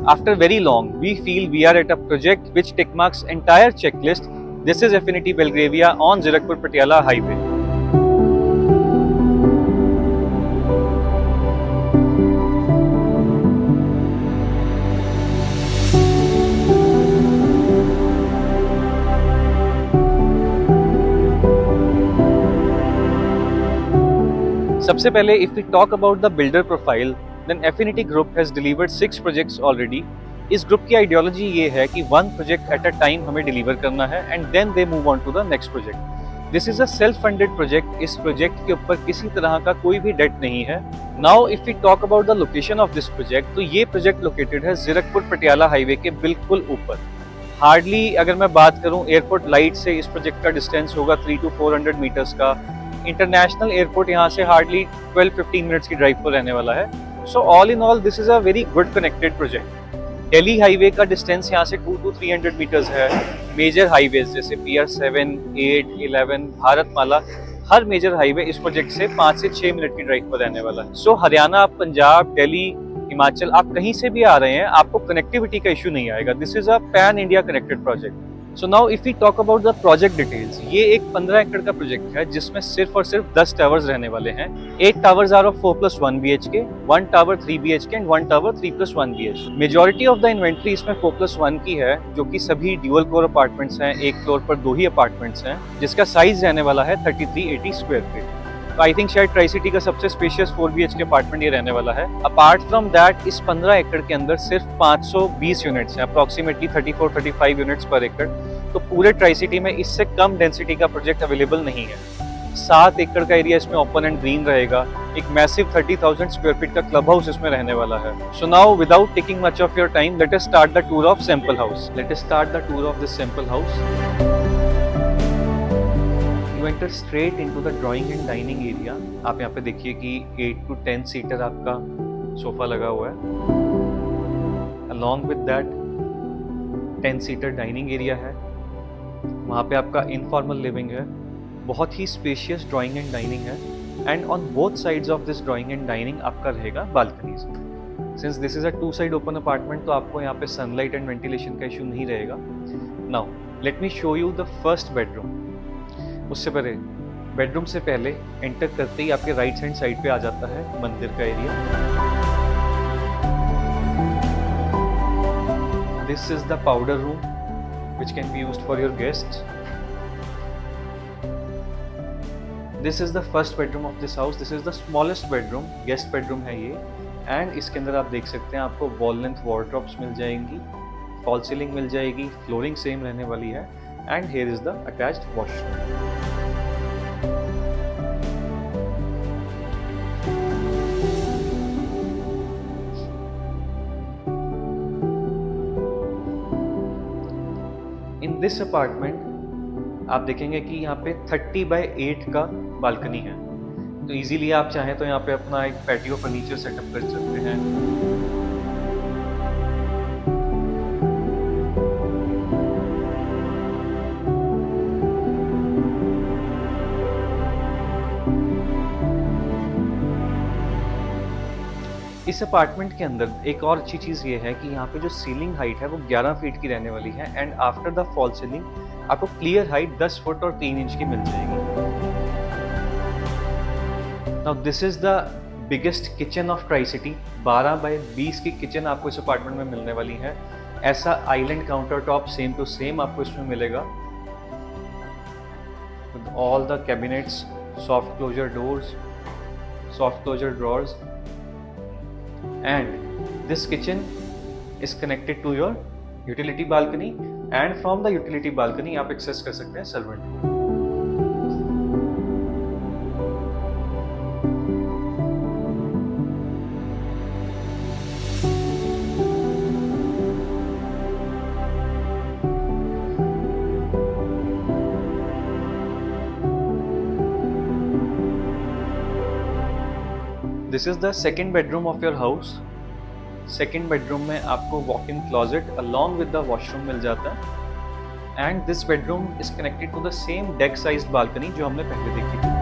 After very long, we feel we are at a project which tick marks entire checklist. This is Affinity Belgravia on Zirakpur Patiala Highway. सबसे पहले if we talk about the builder profile, then Affinity Group has delivered 6 projects already. इस group की ideology ये है कि 1 project at a time हमें deliver करना है and then they move on to the next project. This is a self funded project. इस project के ऊपर किसी तरह का कोई भी डेट नहीं है. Now if we talk about the location of this project, तो ये प्रोजेक्ट लोकेटेड है जीरकपुर पटियाला हाईवे के बिल्कुल ऊपर. हार्डली अगर मैं बात करूं, एयरपोर्ट लाइट से इस प्रोजेक्ट का डिस्टेंस होगा 300 to 400 मीटर्स का. इंटरनेशनल एयरपोर्ट यहाँ से हार्डली 12-15 मिनट्स की ड्राइव पर रहने वाला है. So all in all this is a very good connected project. Delhi highway का डिस्टेंस यहाँ से 200 to 300 मीटर्स है. मेजर हाईवेज जैसे PR 7, 8, 11, भारतमाला, हर मेजर हाईवे इस प्रोजेक्ट से 5 से 6 मिनट की ड्राइव पर रहने वाला है. सो हरियाणा, पंजाब, दिल्ली, हिमाचल, आप कहीं से भी आ रहे हैं, आपको कनेक्टिविटी का इशू नहीं आएगा. This is a pan India connected project. So now if we talk about the project details, ये एक 15 एकड़ का प्रोजेक्ट है जिसमें सिर्फ और सिर्फ 10 टावर्स रहने वाले हैं. 8 towers are of 4+1 BHK, 1 tower 3 BHK and 1 tower 3+1 BHK. Majority of the inventory इसमें 4+1 की है, जो कि सभी ड्यूअल कोर अपार्टमेंट्स हैं. एक फ्लोर पर 2 ही अपार्टमेंट्स हैं, जिसका साइज रहने वाला है 3380 स्क्वायर फीट. तो आई थिंक शायद ट्राई सिटी का सबसे स्पेशियस 4 BHK अपार्टमेंट ये रहने वाला है. अपार्ट फ्रॉम दैट, इस 15 एकड़ के अंदर सिर्फ 520 यूनिट्स हैं, अप्रोक्सीमेटली 34-35 यूनिट्स पर एकड़. तो पूरे ट्राई सिटी में इससे कम डेंसिटी का प्रोजेक्ट अवेलेबल नहीं है. 7 एकड़ का एरिया इसमें ओपन एंड ग्रीन रहेगा. एक मैसिव 30,000 स्क्वायर फीट का क्लब हाउस इसमें रहने वाला है. So now without taking much of your time, let us start the tour of sample house. Let us start the tour of this sample house. You enter straight into the drawing and dining area. आप यहाँ पे देखिए कि 8 to 10 seater आपका sofa लगा हुआ है. Along with that 10 seater dining area है. वहाँ पे आपका इनफॉर्मल लिविंग है. बहुत ही स्पेशियस ड्राइंग एंड डाइनिंग है. And on both sides of this drawing and dining आपका रहेगा balconies. Since this is a 2 side open apartment, तो आपको यहाँ पे सनलाइट एंड वेंटिलेशन का इशू नहीं रहेगा. Now let me show you the first bedroom. उससे पहले बेडरूम से पहले एंटर करते ही आपके राइट हैंड साइड पे आ जाता है मंदिर का area. This is the powder room which can be used for your guests. This is the first bedroom of this house. This is the smallest bedroom, guest bedroom है ये. and इसके अंदर आप देख सकते हैं आपको wall length wardrobes मिल जाएंगी, fall ceiling मिल जाएगी, flooring same रहने वाली है. and here is the attached washroom. In this apartment आप देखेंगे कि यहाँ पे 30/8 का बालकनी है. तो इजीली आप चाहें तो यहाँ पे अपना एक पैटियो फर्नीचर सेटअप कर सकते हैं. इस अपार्टमेंट के अंदर एक और अच्छी चीज़ ये है कि यहाँ पे जो सीलिंग हाइट है वो 11 फीट की रहने वाली है. And after the fall ceiling आपको क्लियर हाइट 10 फुट और 3 इंच की मिल जाएगी. Now this is the biggest kitchen of tri city. 12/20 की किचन आपको इस अपार्टमेंट में मिलने वाली है. ऐसा island counter top same to same आपको इसमें मिलेगा, with all the cabinets, soft closer doors, soft closer drawers. And this kitchen is connected to your utility balcony, and from the utility balcony आप access कर सकते हैं servant room. This is the second bedroom of your house. Second bedroom में आपको walk in closet along with the washroom मिल जाता है. And this bedroom is connected to the same deck sized balcony जो हमने पहले देखी थी.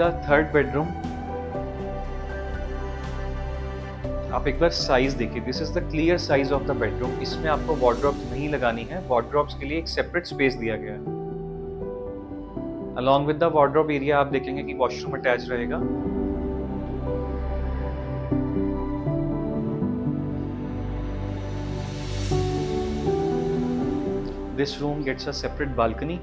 The third bedroom. आप एक बार साइज देखिए, this is the clear size of the bedroom. इसमें आपको वार्डरोब्स नहीं लगानी है, वार्डरोब्स के लिए एक सेपरेट स्पेस दिया गया है। Along with the wardrobe area आप देखेंगे कि वॉशरूम अटैच रहेगा। This room gets a separate balcony.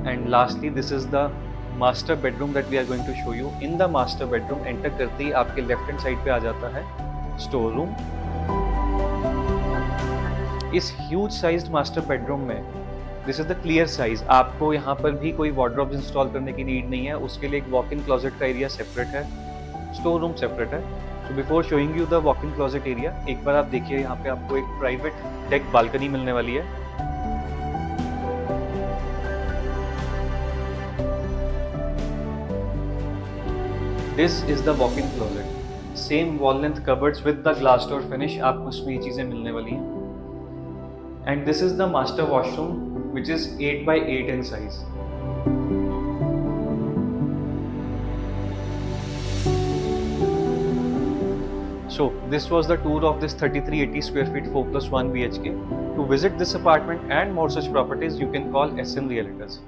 And lastly, this is the master bedroom that we are going to show you. In the master bedroom, enter करते ही आपके left hand side पे आ जाता है store room. इस huge sized master bedroom में this is the clear size. आपको यहाँ पर भी कोई वार्डरोब इंस्टॉल करने की नीड नहीं है, उसके लिए एक वॉक इन क्लोजेट का एरिया सेपरेट है, स्टोर रूम सेपरेट है। So before showing you the walk in closet area, एक बार आप देखिए यहाँ पे आपको एक प्राइवेट डेक बालकनी मिलने वाली है। This is the walk in closet. Same wall length cupboards with the glass door finish, आपको इसमें ये चीजें मिलने वाली हैं। And this is the master washroom which is 8 by 8 in size. So this was the tour of this 3380 square feet 4+1 BHK. To visit this apartment and more such properties, you can call SM Realtors.